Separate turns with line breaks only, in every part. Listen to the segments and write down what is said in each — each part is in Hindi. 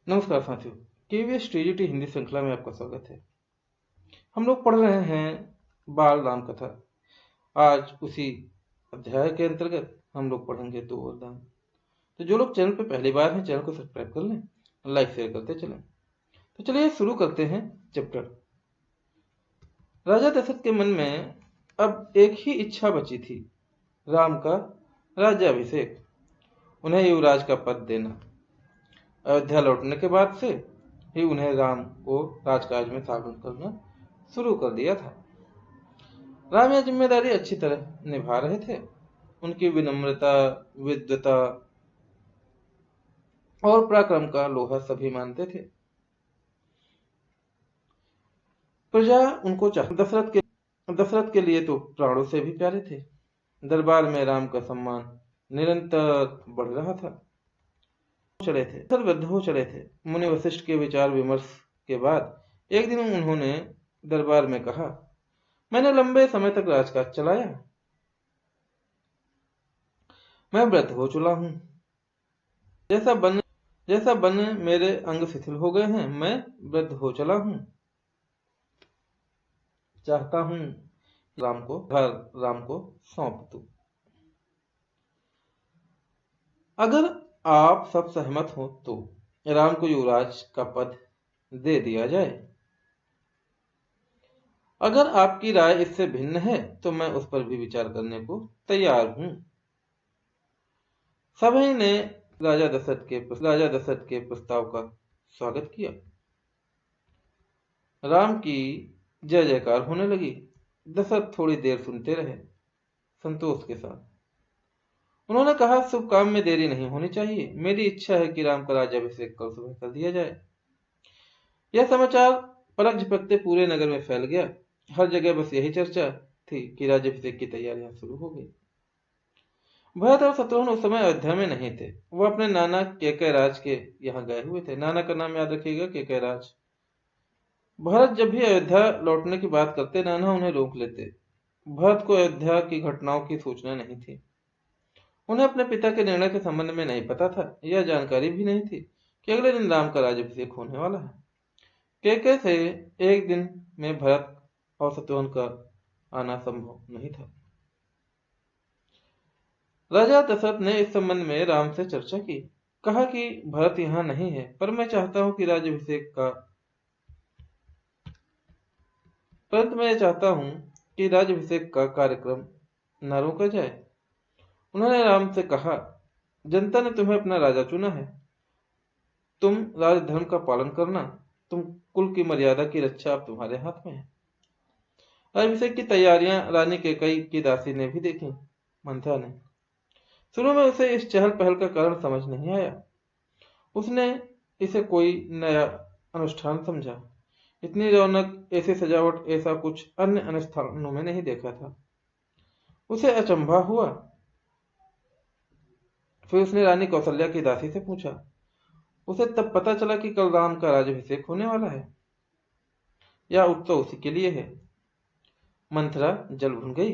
नमस्कार साथियों, केवीएस टीजीटी हिंदी श्रृंखला में आपका स्वागत है। हम लोग पढ़ रहे हैं बाल राम कथा। आज उसी अध्याय के अंतर्गत हम लोग पढ़ेंगे दो वरदान। तो जो लोग चैनल पर पहली बार हैं, चैनल को सब्सक्राइब कर लें, लाइक शेयर करते चलें। तो चलिए शुरू करते हैं चैप्टर। राजा दशरथ के मन में अब एक ही इच्छा बची थी, राम का राज्याभिषेक, उन्हें युवराज का पद देना। अयोध्या लौटने के बाद से ही उन्हें राम को राजकाज में शामिल करना शुरू कर दिया था। राम यह जिम्मेदारी अच्छी तरह निभा रहे थे। उनकी विनम्रता, विद्वता और पराक्रम का लोहा सभी मानते थे। प्रजा उनको दशरथ के लिए तो प्राणों से भी प्यारे थे। दरबार में राम का सम्मान निरंतर बढ़ रहा था। वृद्ध हो चले थे। मुनि वशिष्ठ के विचार विमर्श के बाद एक दिन उन्होंने दरबार में कहा, मैंने लंबे समय तक राजकाज चलाया, मैं वृद्ध हो चुका हूं। जैसा बने मेरे अंग शिथिल हो गए हैं, मैं वृद्ध हो चला हूं। चाहता हूं राम को सौंप दूं। अगर आप सब सहमत हो तो राम को युवराज का पद दे दिया जाए। अगर आपकी राय इससे भिन्न है तो मैं उस पर भी विचार करने को तैयार हूं। सभी ने राजा दशरथ के प्रस्ताव का स्वागत किया। राम की जय जयकार होने लगी। दशरथ थोड़ी देर सुनते रहे, संतोष के साथ। उन्होंने कहा, शुभ काम में देरी नहीं होनी चाहिए। मेरी इच्छा है कि राम का राज्याभिषेक कल सुबह कर दिया जाए। यह समाचार पलक झपकते पूरे नगर में फैल गया। हर जगह बस यही चर्चा थी कि राज्याभिषेक की तैयारियां शुरू हो गई। भरत और शत्रुघ्न उस समय अयोध्या में नहीं थे। वो अपने नाना केकयराज के यहाँ गए हुए थे। नाना का नाम याद रखिएगा, केकयराज। भरत जब भी अयोध्या लौटने की बात करते, नाना उन्हें रोक लेते। भरत को अयोध्या की घटनाओं की सूचना नहीं थी। उन्हें अपने पिता के निर्णय के संबंध में नहीं पता था। यह जानकारी भी नहीं थी कि अगले दिन राम का राज्याभिषेक होने वाला है। केकय से एक दिन में भरत और शत्रुघ्न का आना संभव नहीं था। राजा दशरथ ने इस संबंध में राम से चर्चा की। कहा कि भरत यहाँ नहीं है, पर मैं चाहता हूं कि राज्याभिषेक का कार्यक्रम न रोका जाए। उन्होंने राम से कहा, जनता ने तुम्हें अपना राजा चुना है। तुम राजधर्म का पालन करना, तुम कुल की मर्यादा की रक्षा अब तुम्हारे हाथ में है। राज्याभिषेक की तैयारियां रानी कैकेयी की दासी ने भी देखी, मंथरा ने। शुरू में उसे इस चहल पहल का कारण समझ नहीं आया। उसने इसे कोई नया अनुष्ठान समझा। इतनी रौनक, ऐसी सजावट, ऐसा कुछ अन्य अनुष्ठानों में नहीं देखा था। उसे अचंभा हुआ। फिर उसने रानी कौशल्या की दासी से पूछा। उसे तब पता चला कि कल राम का राज्याभिषेक होने वाला है। यह उत्सव उसी के लिए है। मंथरा जल भुन गई।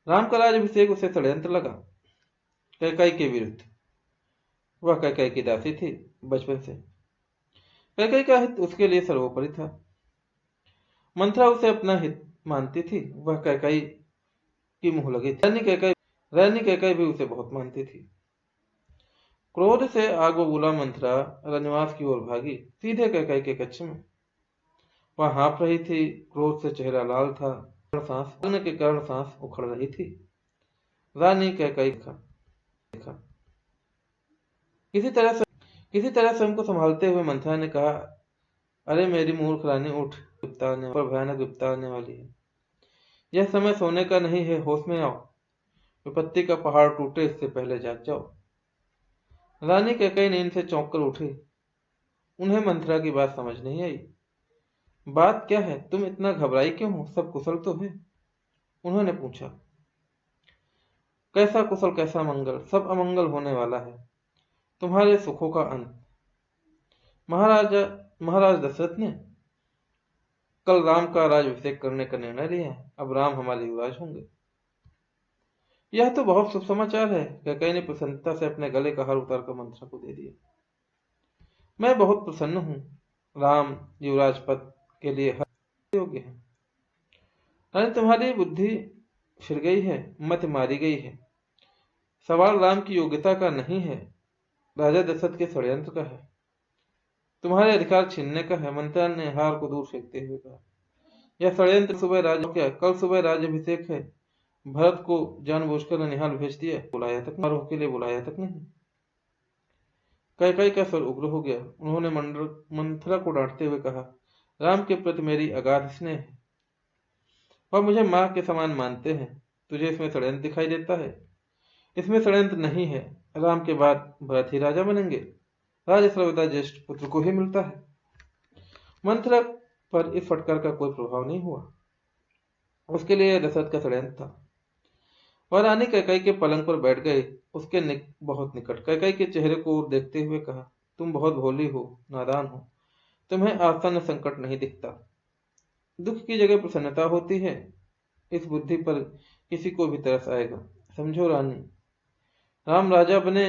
राम का राज्याभिषेक उसे षड्यंत्र लगा, कैकेयी के विरुद्ध। वह कैकेयी की दासी थी बचपन से। कैकेयी का हित उसके लिए सर्वोपरि था। मंथरा उसे अपना हित मानती थी। वह कैकेयी की मुंह लगी थी। रानी कैकेयी भी उसे बहुत मानती थी। क्रोध से आग बबूला मंथरा राजनिवास की ओर भागी, सीधे कैकेयी के कक्ष में। वह हाँफ रही थी। क्रोध से चेहरा लाल था। के कारण सांस उखड़ रही थी। रानी कैकेयी देखा। किसी तरह स्वयं को संभालते हुए मंथरा ने कहा, अरे मेरी मूर्ख रानी, उठ, भयानक विपत्ति आने वाली है। यह समय सोने का नहीं है, होश में आओ। विपत्ति का पहाड़ टूटे इससे पहले जाग जाओ। रानी कैकेयी नींद से चौंक कर उठी। उन्हें मंथरा की बात समझ नहीं आई। बात क्या है? तुम इतना घबराई क्यों हो? सब कुशल तो है? उन्होंने पूछा। कैसा कुशल, कैसा मंगल? सब अमंगल होने वाला है। तुम्हारे सुखों का अंत। महाराज दशरथ ने कल राम का राज्याभिषेक करने का निर्णय लिया है। अब राम हमारे युवराज होंगे। यह तो बहुत शुभ समाचार है। कैकेयी ने प्रसन्नता से अपने गले का हार उतारकर मंथरा को दे दिया। मैं बहुत प्रसन्न हूँ। राम युवराज पद के लिए हर योग्य है। रानी, तुम्हारी बुद्धि फिर गई है, मत मारी गई है। सवाल राम की योग्यता का नहीं है, राजा दशरथ के षड्यंत्र का है, तुम्हारे अधिकार छीनने का है। मंत्रा ने हार को दूर फेंकते हुए कहा, यह षड्यंत्र सुबह राज क्या कल सुबह राज्यभिषेक है। भरत को जानबूझकर ननिहाल भेज दिया, बुलाया तक समारोह के लिए बुलाया तक नहीं। कैकई का स्वर उग्र हो गया। उन्होंने मंथरा को डांटते हुए कहा, राम के प्रति मेरी अगाध स्नेह है, वह मुझे माँ के समान मानते हैं। तुझे इसमें षड्यंत्र दिखाई देता है? इसमें षड्यंत्र नहीं है। राम के बाद भरत ही राजा बनेंगे। राज सर्वदा ज्येष्ठ पुत्र को ही मिलता है। मंथरा पर इस फटकार का कोई प्रभाव नहीं हुआ। उसके लिए यह दशरथ का षड्यंत्र था। वह रानी कैकई के पलंग पर बैठ गए, उसके बहुत निकट। कैकई के चेहरे को देखते हुए कहा, तुम बहुत भोली हो, नादान हो, तुम्हें आसन्न संकट नहीं दिखता। दुख की जगह प्रसन्नता होती है। इस बुद्धि पर किसी को भी तरस आएगा। समझो रानी, राम राजा बने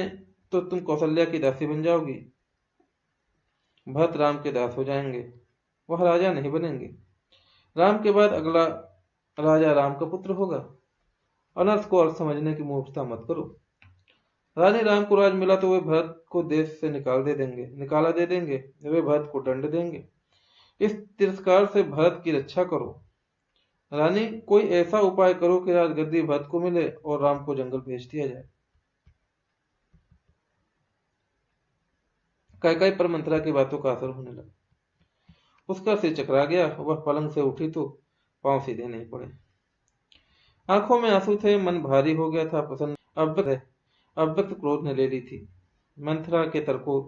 तो तुम कौशल्या की दासी बन जाओगी। भरत राम के दास हो जाएंगे, वह राजा नहीं बनेंगे। राम के बाद अगला राजा राम का पुत्र होगा। अनर्थ को अर्थ समझने की मूर्खता मत करो। रानी, राम को राज मिला तो वे भरत को देश से निकाला दे देंगे। वे भरत को दंड देंगे। इस तिरस्कार से भरत की रक्षा करो। रानी, कोई ऐसा उपाय करो कि राजगद्दी भरत को मिले और राम को जंगल भेज दिया जाए। कैकई पर मंत्रा की बातों का असर होने लगा। उसका सिर चकरा गया। वह पलंग से उठी तो पांव सीधे नहीं पड़े। आंखों में आंसू थे, मन भारी हो गया था। प्रसन्न अव्यक्त क्रोध ने ले ली थी। मंथरा के तर्कों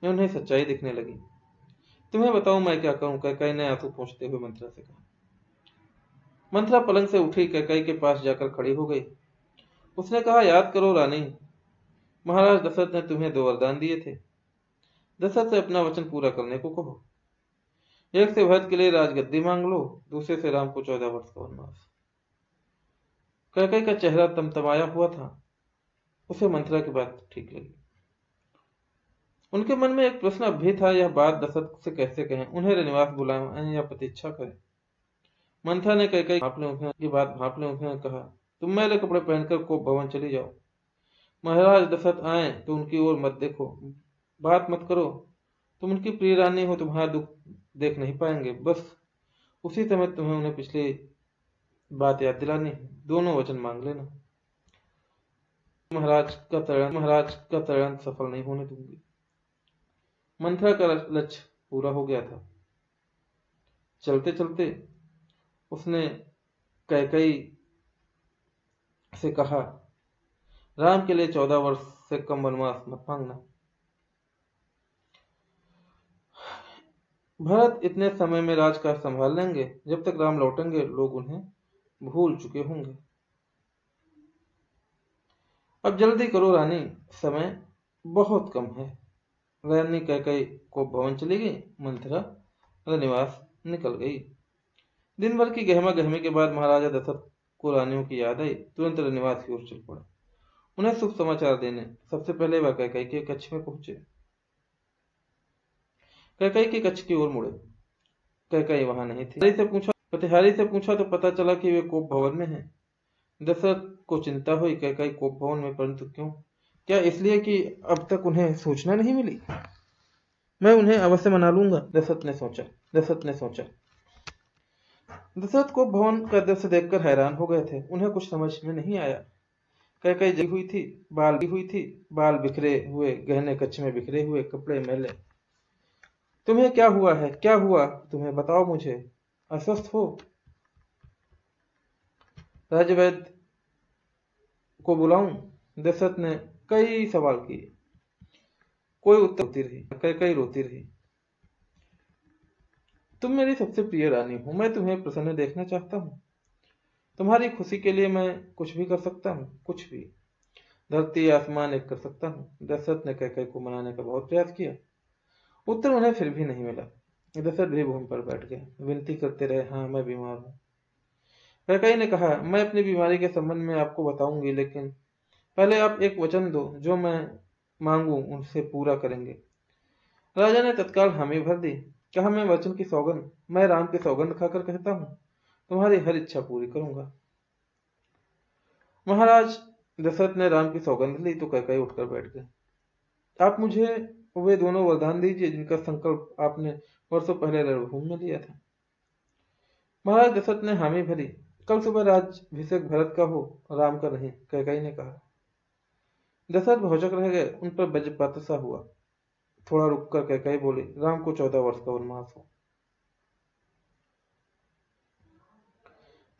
में उन्हें सच्चाई दिखने लगी। तुम्हें बताऊं मैं क्या करूं? कैकई ने आंसू पोंछते हुए मंथरा से कहा। मंथरा पलंग से उठी, कैकई के पास जाकर खड़ी हो गई। उसने कहा, याद करो रानी, महाराज दशरथ ने तुम्हें 2 वरदान दिए थे। दशरथ से अपना वचन पूरा करने को कहो। एक से भरत के लिए राजगद्दी मांग लो, दूसरे से राम को 14 वर्ष का वनवास। कैकई का चेहरा तमतमाया हुआ था। उसे मंथरा की बात ठीक लगी। उनके मन में एक प्रश्न अब भी था, यह बात दशरथ से कैसे कहें? उन्हें रनिवास बुलाएं या प्रतीक्षा करें? मंथरा ने कैकई की बात भांप ले उन्हें कहा, तुम मैले कपड़े पहनकर कोप भवन चली जाओ। महाराज दशरथ आए तो उनकी ओर मत देखो, बात मत करो। तुम उनकी प्रिय रानी हो, तुम्हारा दुख देख नहीं पाएंगे। बस उसी समय तुम्हें उन्हें पिछली बात याद दिलानी है। दोनों वचन मांग लेना। महाराज का तरण सफल नहीं होने दूंगी। मंथरा का लक्ष्य पूरा हो गया था। चलते चलते उसने कैकई से कहा, राम के लिए 14 वर्ष से कम वनवास मत मांगना। भरत इतने समय में राजकाज संभाल लेंगे। जब तक राम लौटेंगे लोग उन्हें भूल चुके होंगे। अब जल्दी करो रानी, समय बहुत कम है। रानी कैकई को भवन चली गई। मंथरा रनिवास निकल गई। दिन भर की गहमा गहमी के बाद महाराजा दशरथ को रानियों की याद आई। तुरंत रनिवास की ओर चल पड़ा, उन्हें शुभ समाचार देने। सबसे पहले वह कैकई के कक्ष में पहुंचे। कैकई के कक्ष की ओर मुड़े। कैकई वहां नहीं थी। प्रतिहारी से पूछा तो पता चला कि वे कोप भवन में हैं। दशरथ को चिंता हुई, कैकई कोप भवन में, परंतु क्यों? क्या इसलिए कि अब तक उन्हें सूचना नहीं मिली? मैं उन्हें अवश्य मना लूंगा, दशरथ ने सोचा। दशरथ कोप भवन का दृश्य देखकर हैरान हो गए थे। उन्हें कुछ समझ में नहीं आया। कैकई जगी हुई थी, बाल बिखरे हुए, गहने कच्छ में बिखरे हुए, कपड़े मैले। तुम्हें क्या हुआ है? क्या हुआ तुम्हें? बताओ मुझे। अस्वस्थ हो? राज्यवैद्य को बुलाऊं? दशरथ ने कई सवाल किए, कोई उत्तर रोती रही। कैकई रोती रही। तुम मेरी सबसे प्रिय रानी हो, मैं तुम्हें प्रसन्न देखना चाहता हूँ। तुम्हारी खुशी के लिए मैं कुछ भी कर सकता हूँ, कुछ भी। धरती आसमान एक कर सकता हूँ। दशरथ ने कैकई को मनाने का बहुत प्रयास किया। उत्तर उन्हें फिर भी नहीं मिला। दशरथ भी भूमि पर बैठ गए, विनती करते रहे, हाँ मैं बीमार हूँ। कैकई ने कहा, मैं अपनी बीमारी के संबंध में आपको बताऊंगी, लेकिन पहले आप एक वचन दो, जो मैं मांगू उनसे पूरा करेंगे। राजा ने तत्काल हामी भर दी। कहा, मैं वचन की सौगंध, मैं राम की सौगंध खाकर कहता हूँ, तुम्हारी हर इच्छा पूरी करूंगा। महाराज दशरथ ने राम की सौगंध ली तो कैकेयी उठकर बैठ गए। आप मुझे वे दोनों वरदान दीजिए जिनका संकल्प आपने वर्षों पहले रणभूमि में लिया था। महाराज दशरथ ने हामी भरी। कल सुबह राज्याभिषेक भरत का हो, राम का नहीं, कैकेयी ने कहा। दशरथ भौचक रह गए। उन पर वज्रपात सा हुआ। थोड़ा रुककर कैकेयी बोली, राम को 14 वर्ष का वनवास हो।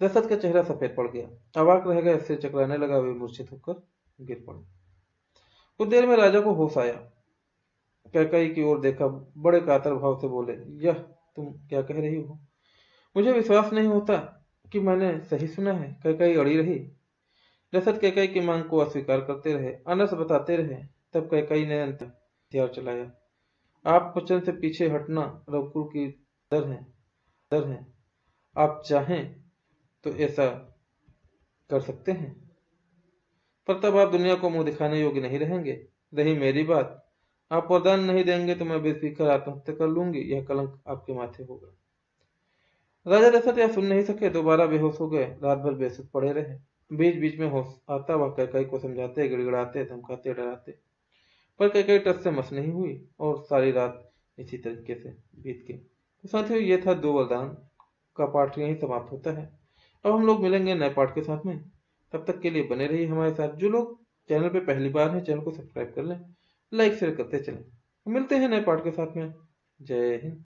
दशरथ का चेहरा सफेद पड़ गया। अवाक रह गए, सिर चकराने लगा, वे मूर्छित होकर गिर पड़े। कुछ देर में राजा को होश आया। कैकेयी की ओर देखा, बड़े कातर भाव से बोले, यह तुम क्या कह रही हो? मुझे विश्वास नहीं होता कि मैंने सही सुना है। कैकेयी अड़ी रही। दशरथ कैकेयी की मांग को अस्वीकार करते रहे, अनर्थ बताते रहे। तब कैकेयी ने अंत हथियार चलाया। आप वचन से पीछे हटना रघुकुल की दर है। आप चाहें तो ऐसा कर सकते हैं, पर तब आप दुनिया को मुंह दिखाने योग्य नहीं रहेंगे। रही मेरी बात, आप वरदान नहीं देंगे तो मैं बेफिक्र आत्महत्या कर लूंगी। यह कलंक आपके माथे होगा। राजा दशरथ यह सुन नहीं सके, दोबारा बेहोश हो गए। रात भर बेसुध पड़े रहे। बीच बीच में होश आता, वह कैकेयी को समझाते, गिड़गिड़ाते, धमकाते, डराते, पर कैकेयी टस से मस नहीं हुई और सारी रात इसी तरीके से बीत गई। तो साथियों, ये था 2 वरदान का पाठ यहीं समाप्त होता है। अब हम लोग मिलेंगे नए पाठ के साथ में। तब तक के लिए बने रहिए हमारे साथ। जो लोग चैनल पे पहली बार हैं, चैनल को सब्सक्राइब कर लें, लाइक शेयर करते चलें। मिलते हैं नए पाठ के साथ में। जय हिंद।